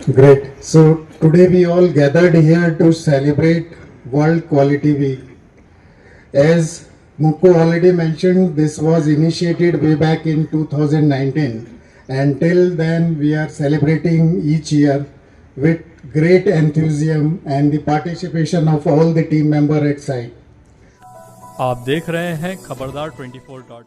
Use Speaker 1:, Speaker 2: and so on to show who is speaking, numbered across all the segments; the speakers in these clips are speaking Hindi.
Speaker 1: Great. So today we all gathered here to celebrate World Quality Week. As Mukku already mentioned, this was initiated way back in 2019, and till then we are celebrating each year with great enthusiasm and the participation of all the team member at site.
Speaker 2: आप देख रहे हैं खबरदार 24.com।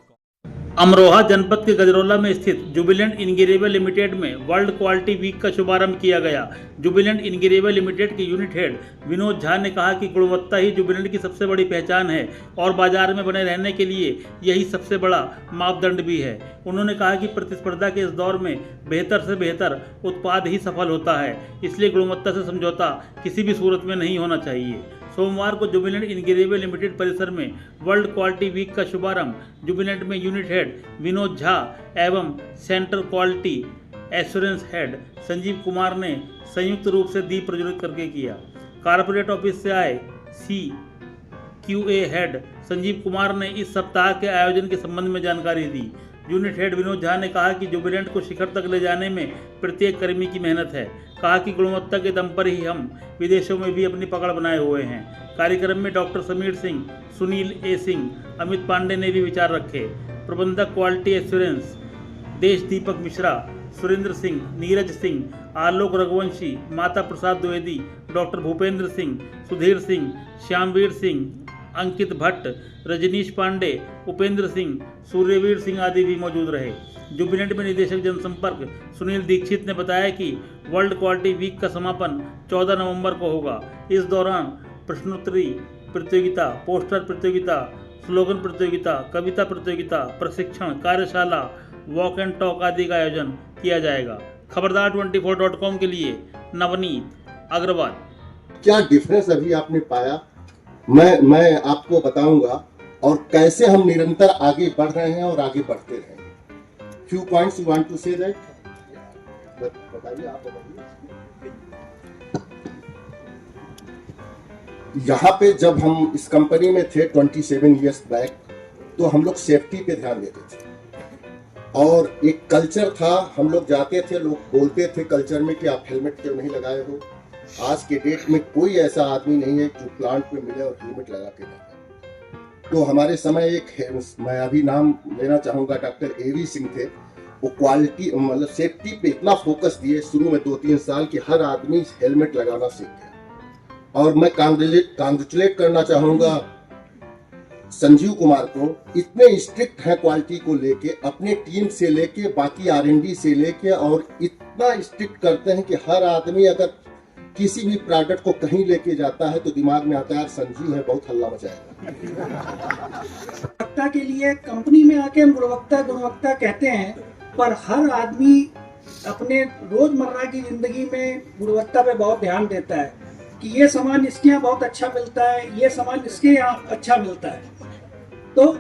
Speaker 3: अमरोहा जनपद के गजरौला में स्थित जुबिलेंट इंजीनियरिंग लिमिटेड में वर्ल्ड क्वालिटी वीक का शुभारंभ किया गया। जुबिलेंट इंजीनियरिंग लिमिटेड के यूनिट हेड विनोद झा ने कहा कि गुणवत्ता ही जुबिलेंट की सबसे बड़ी पहचान है और बाजार में बने रहने के लिए यही सबसे बड़ा मापदंड भी है। उन्होंने कहा कि प्रतिस्पर्धा के इस दौर में बेहतर से बेहतर उत्पाद ही सफल होता है, इसलिए गुणवत्ता से समझौता किसी भी सूरत में नहीं होना चाहिए। सोमवार को जुबिलेंट इंजीनियरिंग लिमिटेड परिसर में वर्ल्ड क्वालिटी वीक का शुभारंभ जुबिलेंट में यूनिट हेड विनोद झा एवं centre quality assurance head Sanjeev Kumar ने संयुक्त रूप से दीप प्रज्वलित करके किया। कॉर्पोरेट ऑफिस से आए CQA हेड संजीव कुमार ने इस सप्ताह के आयोजन के संबंध में जानकारी दी। यूनिट हेड विनोद झा ने कहा कि जुबिलेंट को शिखर तक ले जाने में प्रत्येक कर्मी की मेहनत है। कहा कि गुणवत्ता के दम पर ही हम विदेशों में भी अपनी पकड़ बनाए हुए हैं। कार्यक्रम में डॉक्टर समीर सिंह, सुनील ए सिंह, अमित पांडे ने भी विचार रखे। प्रबंधक क्वालिटी एश्योरेंस देश दीपक मिश्रा, सुरेंद्र सिंह, नीरज सिंह, आलोक रघुवंशी, माता प्रसाद द्विवेदी, डॉक्टर भूपेंद्र सिंह, सुधीर सिंह, श्यामवीर सिंह, अंकित भट्ट, रजनीश पांडे, उपेंद्र सिंह, सूर्यवीर सिंह आदि भी मौजूद रहे। जुबिलेंट में निदेशक जनसंपर्क सुनील दीक्षित ने बताया कि वर्ल्ड क्वालिटी वीक का समापन 14 नवंबर को होगा। इस दौरान प्रश्नोत्तरी प्रतियोगिता, पोस्टर प्रतियोगिता, स्लोगन प्रतियोगिता, कविता प्रतियोगिता, प्रशिक्षण कार्यशाला, वॉक एंड टॉक आदि का आयोजन किया जाएगा। खबरदार 24.com के लिए नवनीत अग्रवाल।
Speaker 4: क्या डिफरेंस अभी आपने पाया मैं आपको बताऊंगा और कैसे हम निरंतर आगे बढ़ रहे हैं और आगे बढ़ते रहेंगे। Few points you want to say that, बताइए आप बताइए। यहाँ पे जब हम इस कंपनी में थे 27 इयर्स बैक, तो हम लोग सेफ्टी पे ध्यान देते थे और एक कल्चर था। हम लोग जाते थे, लोग बोलते थे कल्चर में कि आप हेलमेट क्यों नहीं लगाए हो। आज के डेट में कोई ऐसा आदमी नहीं है जो प्लांट में मिले और हेलमेट लगा के जाए। तो हमारे समय एक है, मैं अभी नाम लेना चाहूँगा, डॉक्टर एवी सिंह थे। वो क्वालिटी मतलब सेफ्टी पे इतना फोकस दिए शुरू में 2-3 साल कि हर आदमी हेलमेट लगाना सीख गया। और मैं कांग्रेचुलेट करना चाहूँगा संजीव कुमार को। इतने स्ट्रिक्ट है क्वालिटी को लेके, अपने टीम से लेके बाकी R&D से लेके, और इतना स्ट्रिक्ट करते हैं कि हर आदमी अगर किसी भी प्रोडक्ट को कहीं लेके जाता है तो दिमाग में आता है संजीव है, बहुत हल्ला मचाएगा।
Speaker 5: गुणवत्ता के लिए कंपनी में आके हम गुणवत्ता कहते हैं, पर हर आदमी अपने रोजमर्रा की जिंदगी में गुणवत्ता पे बहुत ध्यान देता है कि ये सामान इसके यहाँ बहुत अच्छा मिलता है, ये सामान इसके यहाँ अच्छा मिलता है। तो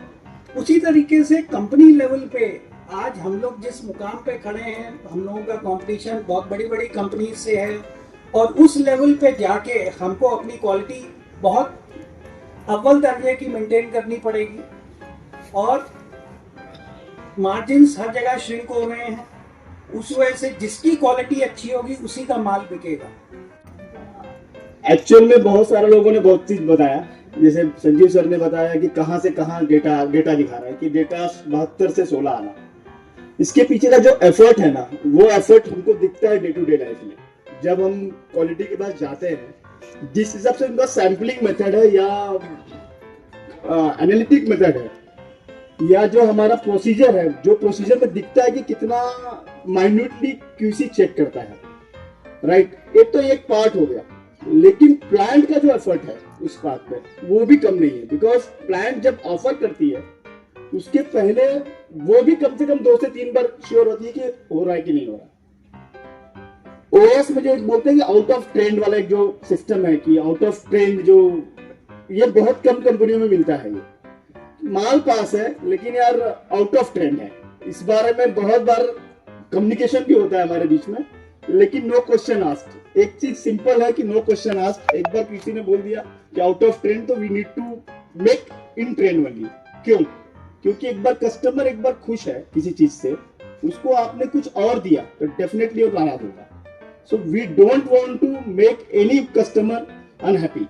Speaker 5: उसी तरीके से कंपनी लेवल पे आज हम लोग जिस मुकाम पे खड़े हैं, हम लोगों का कंपटीशन बहुत बड़ी बड़ी कंपनी से है और उस लेवल पे जाके हमको अपनी क्वालिटी बहुत अव्वल दर्जे की मेंटेन करनी पड़ेगी और मार्जिन्स हर जगह श्रिंक हो रहे हैं। उस वजह से जिसकी क्वालिटी अच्छी होगी उसी का माल बिकेगा।
Speaker 6: एक्चुअल में बहुत सारे लोगों ने बहुत चीज बताया, जैसे संजीव सर ने बताया कि कहां से कहां डेटा दिखा रहा है कि डेटा 72 से 16 आना। इसके पीछे का जो एफर्ट है ना, वो एफर्ट हमको दिखता है डे टू डे लाइफ में। जब हम क्वालिटी के पास जाते हैं, जिस हिसाब से उनका सैम्पलिंग मेथड है या एनालिटिक मेथड है या जो हमारा प्रोसीजर है, जो प्रोसीजर में दिखता है कि कितना माइन्यूटली QC चेक करता है, राइट। एक तो एक पार्ट हो गया, लेकिन प्लांट का जो एफर्ट है उस पार्ट पे वो भी कम नहीं है। बिकॉज प्लांट जब ऑफर करती है उसके पहले वो भी कम से कम 2 से 3 बार श्योर होती है कि हो रहा है कि नहीं हो रहा। OS में जो बोलते हैं कि आउट ऑफ ट्रेंड वाला एक जो सिस्टम है कि आउट ऑफ ट्रेंड, जो ये बहुत कम कंपनियों में मिलता है। ये माल पास है लेकिन यार आउट ऑफ ट्रेंड है। इस बारे में बहुत बार कम्युनिकेशन भी होता है हमारे बीच में, लेकिन नो क्वेश्चन आस्क्ड। एक चीज सिंपल है कि नो क्वेश्चन आस्क्ड। एक बार किसी ने बोल दिया कि आउट ऑफ ट्रेंड, तो we need to make in trend only. क्यों? क्योंकि एक बार कस्टमर एक बार खुश है किसी चीज से, उसको आपने कुछ और दिया तो डेफिनेटली वो नाराज होगा। So we don't want to make any customer unhappy.